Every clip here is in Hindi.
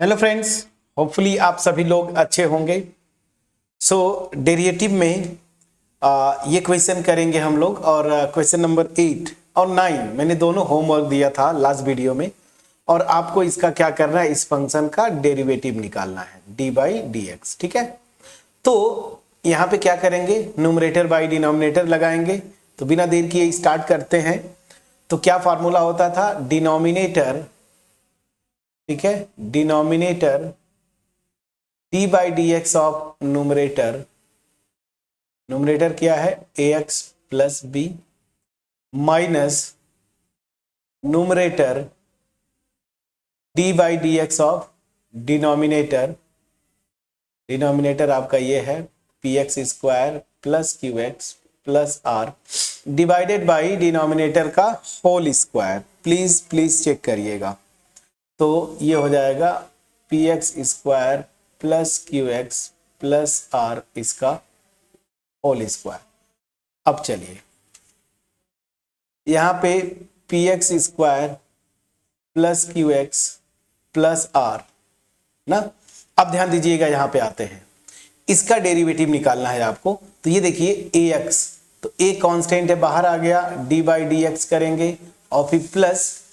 हेलो फ्रेंड्स, होपफुली आप सभी लोग अच्छे होंगे। डेरिवेटिव में ये क्वेश्चन करेंगे हम लोग और क्वेश्चन नंबर 8 और 9 मैंने दोनों होमवर्क दिया था लास्ट वीडियो में। और आपको इसका क्या करना है, इस फंक्शन का डेरिवेटिव निकालना है डी बाई डी एक्स। ठीक है, तो यहाँ पे क्या करेंगे, न्यूमरेटर बाई डिनोमिनेटर लगाएंगे। तो बिना देर किए स्टार्ट करते हैं। तो क्या फार्मूला होता था, डिनोमिनेटर, ठीक है, denominator d by d x of numerator, numerator क्या है a x plus b, minus numerator d by d x of denominator, denominator आपका ये है p x square plus q x plus r, divided by denominator का whole square. Please please check करिएगा। तो ये हो जाएगा p x square plus q x plus r, इसका होल स्क्वायर। अब चलिए यहां पे p x square plus q x plus r ना। अब ध्यान दीजिएगा, यहां पे आते हैं, इसका डेरिवेटिव निकालना है आपको। तो ये देखिए ए एक्स, तो ए कांस्टेंट है, बाहर आ गया, डी बाई डी एक्स करेंगे और फिर plus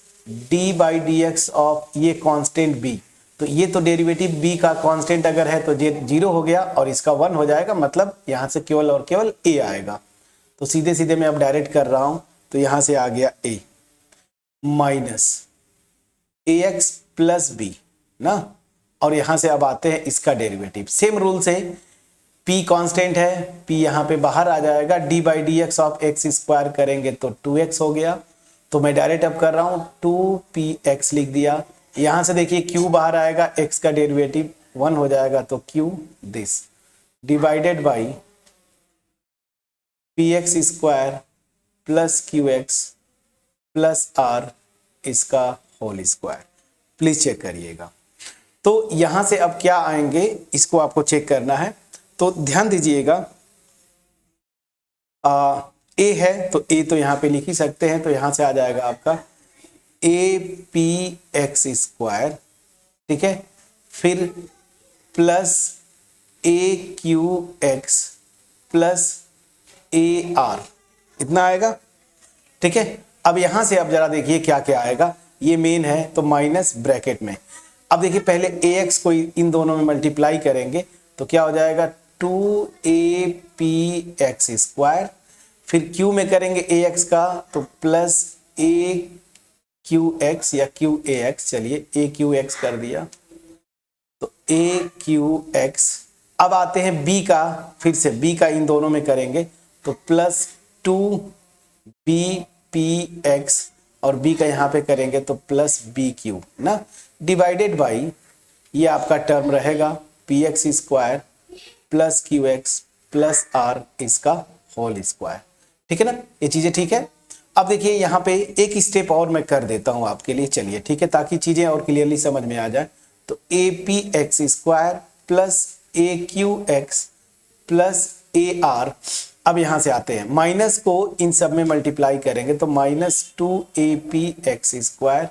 D by d x of ये कांस्टेंट बी। तो ये तो डेरिवेटिव b का कांस्टेंट अगर है तो जीरो हो गया और इसका 1 हो जाएगा, मतलब यहां से केवल और केवल a आएगा। तो सीधे सीधे मैं अब डायरेक्ट कर रहा हूं, तो यहां से आ गया a minus a x plus b ना। और यहां से अब आते हैं इसका डेरिवेटिव, सेम रूल से p कांस्टेंट है, p यहां पे बाहर आ जाएगा, d by d x of x square करेंगे तो 2x हो गया। तो मैं डायरेक्ट अब कर रहा हूं 2px लिख दिया। यहां से देखिए q बाहर आएगा, x का डेरिवेटिव 1 हो जाएगा, तो q this divided by p x square plus q x plus r, इसका होल स्क्वायर। प्लीज चेक करिएगा। तो यहां से अब क्या आएंगे, इसको आपको चेक करना है। तो ध्यान दीजिएगा, ए है तो ए तो यहां पे लिख ही सकते हैं, तो यहां से आ जाएगा आपका ए पी एक्स स्क्वायर, ठीक है, फिर plus A q x plus a are, इतना आएगा। ठीक है, अब यहां से अब जरा देखिए क्या क्या आएगा, ये मेन है तो माइनस ब्रैकेट में। अब देखिए पहले ए एक्स को इन दोनों में मल्टीप्लाई करेंगे तो क्या हो जाएगा 2apx स्क्वायर, फिर q में करेंगे ए एक्स का तो प्लस ए क्यू एक्स या क्यू ए एक्स, चलिए ए क्यू एक्स कर दिया, तो ए क्यू एक्स। अब आते हैं b का, फिर से b का इन दोनों में करेंगे तो प्लस 2bpx और b का यहां पे करेंगे तो प्लस बी क्यू ना, डिवाइडेड बाई ये आपका टर्म रहेगा p x square plus q x plus r, इसका होल स्क्वायर। ठीक है ना, ये चीजें ठीक है। अब देखिए यहाँ पे एक स्टेप और मैं कर देता हूं आपके लिए, चलिए ठीक है, ताकि चीजें और क्लियरली समझ में आ जाए। तो A P x square plus A q x plus a are. अब यहां से आते हैं, माइनस को इन सब में मल्टीप्लाई करेंगे तो minus 2apx square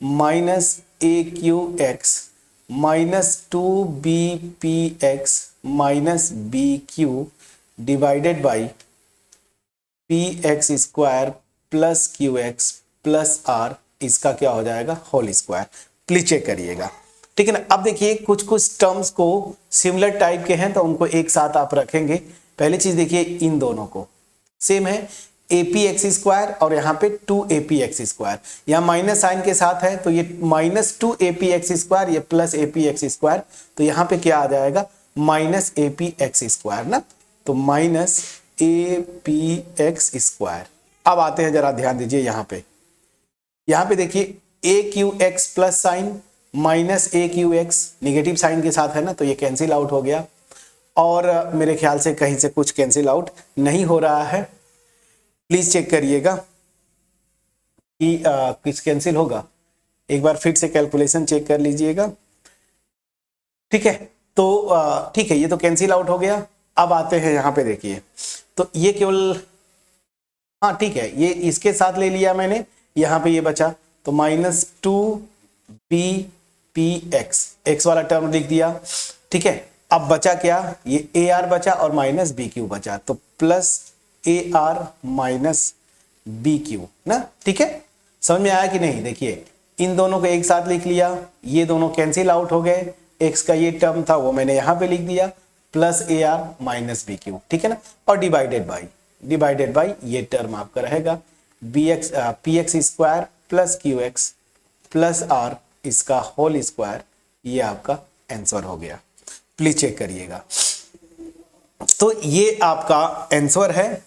minus a q x minus 2bpx minus b q divided by p x square plus q x plus r, इसका क्या हो जाएगा होल स्क्वायर। प्लीज चेक करिएगा। ठीक है ना, अब देखिए कुछ कुछ टर्म्स को सिमिलर टाइप के हैं तो उनको एक साथ आप रखेंगे। पहली चीज देखिए इन दोनों को सेम है, ए पी एक्स स्क्वायर और यहाँ पे 2apx स्क्वायर, यहाँ माइनस साइन के साथ है तो ये माइनस 2apx स्क्वायर, ये प्लस apx स्क्वायर, तो यहाँ पे क्या आ जाएगा माइनस apx स्क्वायर ना, तो माइनस apx स्क्वायर। अब आते हैं, जरा ध्यान दीजिए यहाँ पे देखिए a q x plus sign minus a q x negative sign के साथ है ना, तो ये कैंसिल आउट हो गया। और मेरे ख्याल से कहीं से कुछ कैंसिल आउट नहीं हो रहा है, प्लीज चेक करिएगा कि कुछ कैंसिल होगा। एक बार फिर से कैलकुलेशन चेक कर लीजिएगा। ठीक है, तो ठीक है, ये तो कैंसिल आउट हो गया। अब आते हैं यहाँ पे देखिए, तो ये केवल, हाँ ठीक है, ये इसके साथ ले लिया मैंने, यहाँ पे ये बचा तो माइनस 2b पी एक्स वाला टर्म लिख दिया, ठीक है। अब बचा क्या, ये ए आर बचा और माइनस बी क्यू बचा, तो plus a r minus b q ना, ठीक है। समझ में आया कि नहीं? देखिए इन दोनों को एक साथ लिख लिया, ये दोनों कैंसिल आउट हो गए, एक्स का ये टर्म था वो मैंने यहां पे लिख दिया, plus a r minus b q, ठीक है ना। और डिवाइडेड बाई ये टर्म आपका रहेगा b x p x square plus q x plus r इसका होल स्क्वायर, ये आपका आंसर हो गया। प्लीज चेक करिएगा। तो ये आपका आंसर है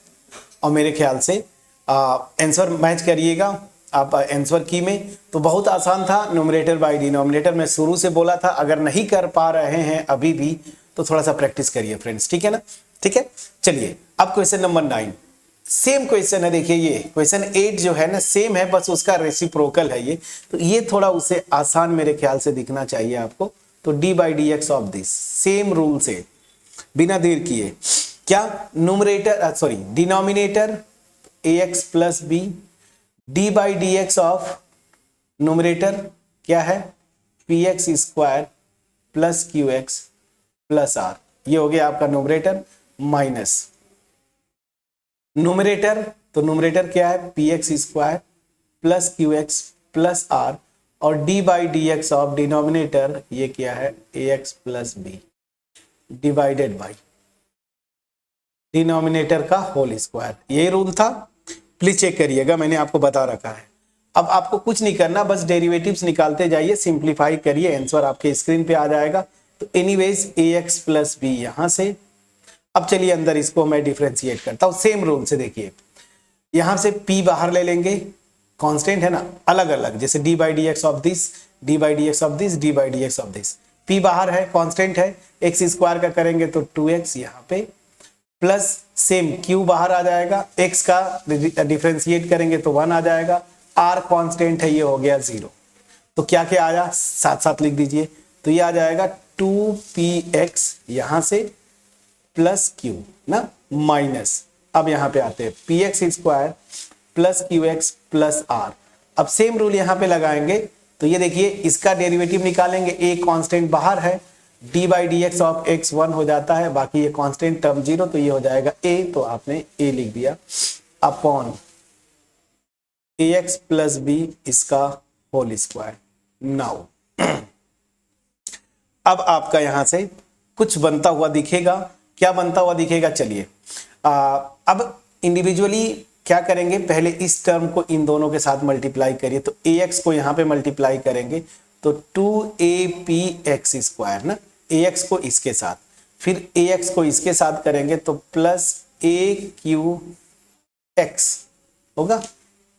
और मेरे ख्याल से आंसर मैच करिएगा आप आंसर की में। तो बहुत आसान था, न्यूमरेटर बाय डिनोमिनेटर में शुरू से बोला था, अगर नहीं कर पा रहे हैं अभी भी तो थोड़ा सा प्रैक्टिस करिए फ्रेंड्स, ठीक है ना, ठीक है। चलिए अब क्वेश्चन नंबर 9, सेम क्वेश्चन है। देखिए ये क्वेश्चन 8 जो है ना सेम है, बस उसका रेसिप्रोकल है ये, तो ये थोड़ा उससे आसान मेरे ख्याल से दिखना चाहिए आपको। तो d by d x of this, same rule से बिना देर किए, क्या numerator sorry denominator a x plus b, d by d x of numerator क्या है p x square plus q x plus r, ये हो गया आपका न्यूमरेटर, माइनस न्यूमरेटर, तो न्यूमरेटर क्या है p x square plus q x plus r, और d by d x of denominator ये क्या है a x plus b divided by denominator का होल स्क्वायर, ये रूल था। प्लीज चेक करिएगा, मैंने आपको बता रखा है। अब आपको कुछ नहीं करना, बस डेरिवेटिव्स निकालते जाइए, सिंप्लीफाई करिए, आंसर आपके स्क्रीन पे आ जाएगा। तो एनीवेज ए एक्स प्लस बी यहां से, अब चलिए अंदर इसको मैं डिफरेंशिएट करता हूं सेम रूल से। देखिए यहां से p बाहर ले लेंगे, कांस्टेंट है ना, अलग अलग, जैसे D by d x of this, D by d x of this, D by d x of this, p बाहर है, कांस्टेंट है, एक्स स्क्वायर का करेंगे तो 2x यहाँ पे, प्लस सेम q बाहर आ जाएगा, x का डिफरेंशिएट करेंगे तो 1 आ जाएगा, r कांस्टेंट है, ये हो गया 0। तो क्या क्या आया, साथ साथ लिख दीजिए, तो ये आ जाएगा 2px यहां से प्लस q ना, माइनस, अब यहां पे आते हैं p x square plus q x plus r. अब सेम रूल यहां पे लगाएंगे, तो ये देखिए इसका डेरिवेटिव निकालेंगे, ए कांस्टेंट बाहर है, D by d x of x 1 हो जाता है, बाकी ये कांस्टेंट टर्म 0, तो ये हो जाएगा ए, तो आपने ए लिख दिया, अपॉन ए एक्स प्लस बी इसका होल स्क्वायर। नाउ अब आपका यहां से कुछ बनता हुआ दिखेगा, क्या बनता हुआ दिखेगा, चलिए अब इंडिविजुअली क्या करेंगे, पहले इस टर्म को इन दोनों के साथ मल्टीप्लाई करिए, तो ए एक्स को यहां पे मल्टीप्लाई करेंगे तो 2AP स्क्वायर ना, ए एक्स को इसके साथ, फिर ए एक्स को इसके साथ करेंगे तो प्लस AQX होगा,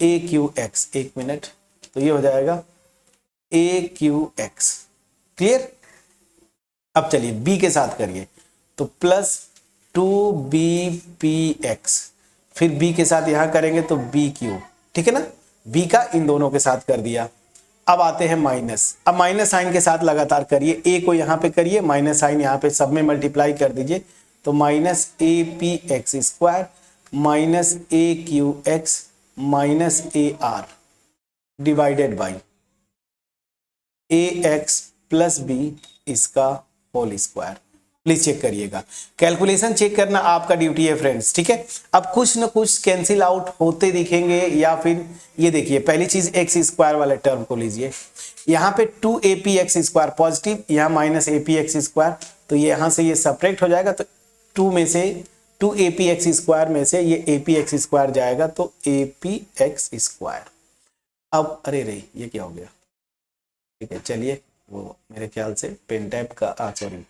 AQX, एक मिनट, तो ये हो जाएगा AQX, क्लियर। अब चलिए b के साथ करिए, तो प्लस 2BPX, फिर b के साथ यहां करेंगे तो BQ, ठीक है ना, b का इन दोनों के साथ कर दिया। अब आते हैं माइनस, अब माइनस साइन के साथ लगातार करिए, a को यहां पे करिए, माइनस साइन यहां पे सब में मल्टीप्लाई कर दीजिए, तो minus APX square minus AQX minus AR divided by AX plus B इसका होल स्क्वायर। प्लीज चेक करिएगा, कैलकुलेशन चेक करना आपका ड्यूटी है फ्रेंड्स, ठीक है। अब कुछ न कुछ कैंसिल आउट होते दिखेंगे, या फिर ये देखिए पहली चीज एक्स स्क्वायर वाले टर्म को लीजिए, यहाँ पे 2APX स्क्वायर पॉजिटिव, यहाँ माइनस APX स्क्वायर, तो ये यहाँ से ये सब्ट्रैक्ट हो जाएगा, तो 2 में से 2APX स्क्वायर में से ये APX स्क्वायर जाएगा, तो APX स्क्वायर। अब अरे रे ये क्या हो गया, ठीक है, चलिए वो मेरे ख्याल से पेन टैप का सॉरी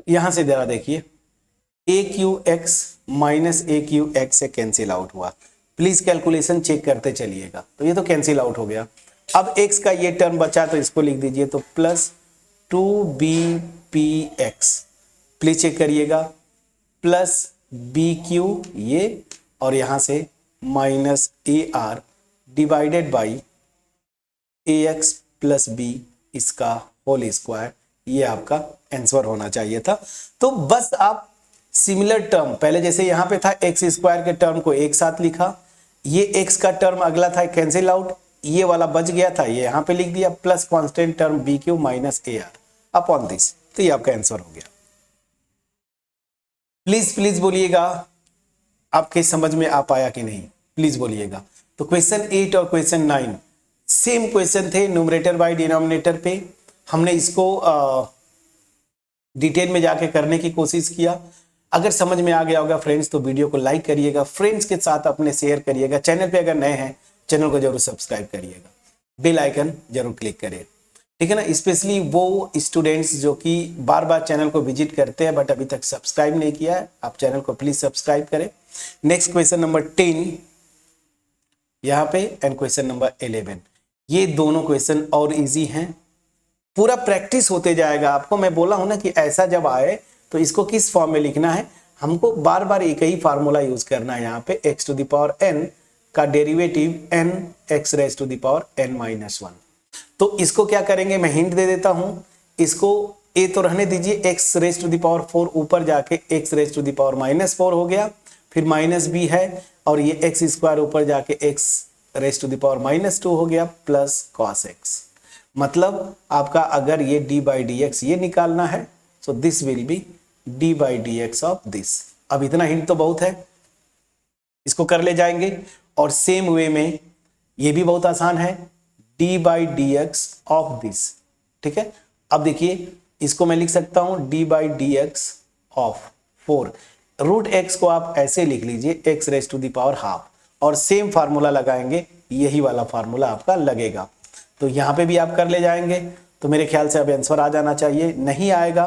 यहां से जरा देखिए, AQX माइनस AQX से कैंसिल आउट हुआ, प्लीज कैलकुलेशन चेक करते चलिएगा, तो ये तो कैंसिल आउट हो गया। अब x का ये टर्म बचा तो इसको लिख दीजिए, तो प्लस 2BPX, प्लीज चेक करिएगा, प्लस BQ ये, और यहां से minus AR divided by AX plus B इसका होल स्क्वायर, ये आपका आंसर होना चाहिए था। तो बस आप सिमिलर टर्म, पहले जैसे यहां पे था एक्स स्क्वायर के टर्म को एक साथ लिखा, ये एक्स का टर्म अगला था कैंसिल आउट, ये वाला बच गया था, ये यहाँ पे लिख दिया, plus constant term b q minus a r upon this. तो ये आपका आंसर हो गया। प्लीज प्लीज बोलिएगा आपके समझ में आ पाया कि नहीं, प्लीज बोलिएगा। तो क्वेश्चन 8 और क्वेश्चन 9 सेम क्वेश्चन थे, न्यूमरेटर बाय डिनोमिनेटर पे। हमने इसको डिटेल में जाके करने की कोशिश किया। अगर समझ में आ गया होगा फ्रेंड्स तो वीडियो को लाइक करिएगा, फ्रेंड्स के साथ अपने शेयर करिएगा। चैनल पे अगर नए हैं चैनल को जरूर सब्सक्राइब करिएगा, बेल आइकन जरूर क्लिक करिए, ठीक है ना। स्पेशली वो स्टूडेंट्स जो कि बार बार चैनल को विजिट करते हैं बट अभी तक सब्सक्राइब नहीं किया है, आप चैनल को प्लीज सब्सक्राइब करें। नेक्स्ट क्वेश्चन नंबर 10 यहाँ पे एंड क्वेश्चन नंबर 11, ये दोनों क्वेश्चन और इजी हैं। पूरा प्रैक्टिस होते जाएगा आपको। मैं बोला हूं ना कि ऐसा जब आए तो इसको किस फॉर्म में लिखना है, हमको बार बार एक ही फार्मूला यूज करना है। यहाँ पे x to the power n का derivative n x raise to the power n minus 1। तो इसको क्या करेंगे, मैं हिंट दे देता हूं। इसको a तो रहने दीजिए, x raise to the power 4 ऊपर जाके x raise to the power minus 4 हो गया, फिर माइनस b है, और ये x स्क्वायर ऊपर जाके x raise to the power minus 2 हो गया, प्लस cos x। मतलब आपका अगर ये d बाई डी एक्स ये निकालना है, so this will be d by d x of this. अब इतना हिंट तो बहुत है, इसको कर ले जाएंगे। और सेम वे में ये भी बहुत आसान है, d by d x of this, ठीक है। अब देखिए इसको मैं लिख सकता हूं d by d x of 4। Root x को आप ऐसे लिख लीजिए x raise to the power half, और सेम फार्मूला लगाएंगे, यही वाला फार्मूला आपका लगेगा। तो यहाँ पे भी आप कर ले जाएंगे। तो मेरे ख्याल से अब आंसर आ जाना चाहिए। नहीं आएगा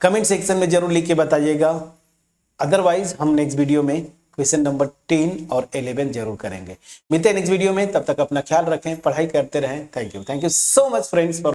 कमेंट सेक्शन में जरूर लिख के बताइएगा, अदरवाइज हम नेक्स्ट वीडियो में क्वेश्चन नंबर 10 और 11 जरूर करेंगे। मिलते हैं नेक्स्ट वीडियो में, तब तक अपना ख्याल रखें, पढ़ाई करते रहें। Thank you so much friends for